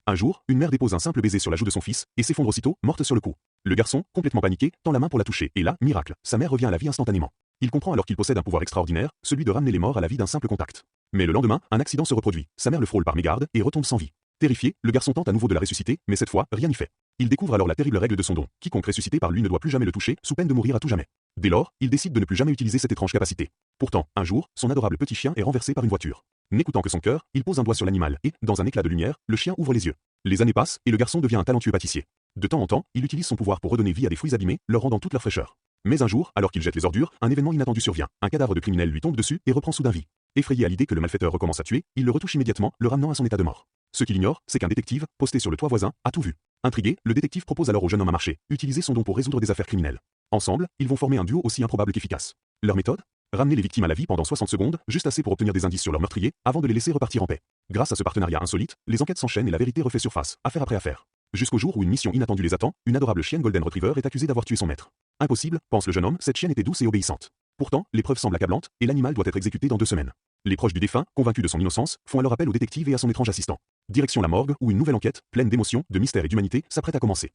Un jour, une mère dépose un simple baiser sur la joue de son fils et s'effondre aussitôt, morte sur le coup. Le garçon, complètement paniqué, tend la main pour la toucher et là, miracle, sa mère revient à la vie instantanément. Il comprend alors qu'il possède un pouvoir extraordinaire, celui de ramener les morts à la vie d'un simple contact. Mais le lendemain, un accident se reproduit. Sa mère le frôle par mégarde et retombe sans vie. Terrifié, le garçon tente à nouveau de la ressusciter, mais cette fois, rien n'y fait. Il découvre alors la terrible règle de son don. Quiconque ressuscité par lui ne doit plus jamais le toucher, sous peine de mourir à tout jamais. Dès lors, il décide de ne plus jamais utiliser cette étrange capacité. Pourtant, un jour, son adorable petit chien est renversé par une voiture. N'écoutant que son cœur, il pose un doigt sur l'animal et, dans un éclat de lumière, le chien ouvre les yeux. Les années passent et le garçon devient un talentueux pâtissier. De temps en temps, il utilise son pouvoir pour redonner vie à des fruits abîmés, leur rendant toute leur fraîcheur. Mais un jour, alors qu'il jette les ordures, un événement inattendu survient. Un cadavre de criminel lui tombe dessus et reprend soudain vie. Effrayé à l'idée que le malfaiteur recommence à tuer, il le retouche immédiatement, le ramenant à son état de mort. Ce qu'il ignore, c'est qu'un détective, posté sur le toit voisin, a tout vu. Intrigué, le détective propose alors au jeune homme à marcher, utiliser son don pour résoudre des affaires criminelles. Ensemble, ils vont former un duo aussi improbable qu'efficace. Leur méthode? Ramener les victimes à la vie pendant 60 secondes, juste assez pour obtenir des indices sur leur meurtrier, avant de les laisser repartir en paix. Grâce à ce partenariat insolite, les enquêtes s'enchaînent et la vérité refait surface, affaire après affaire. Jusqu'au jour où une mission inattendue les attend, une adorable chienne Golden Retriever est accusée d'avoir tué son maître. Impossible, pense le jeune homme, cette chienne était douce et obéissante. Pourtant, les preuves semblent accablantes, et l'animal doit être exécuté dans 2 semaines. Les proches du défunt, convaincus de son innocence, font alors appel au détective et à son étrange assistant. Direction la morgue, où une nouvelle enquête, pleine d'émotions, de mystère et d'humanité, s'apprête à commencer.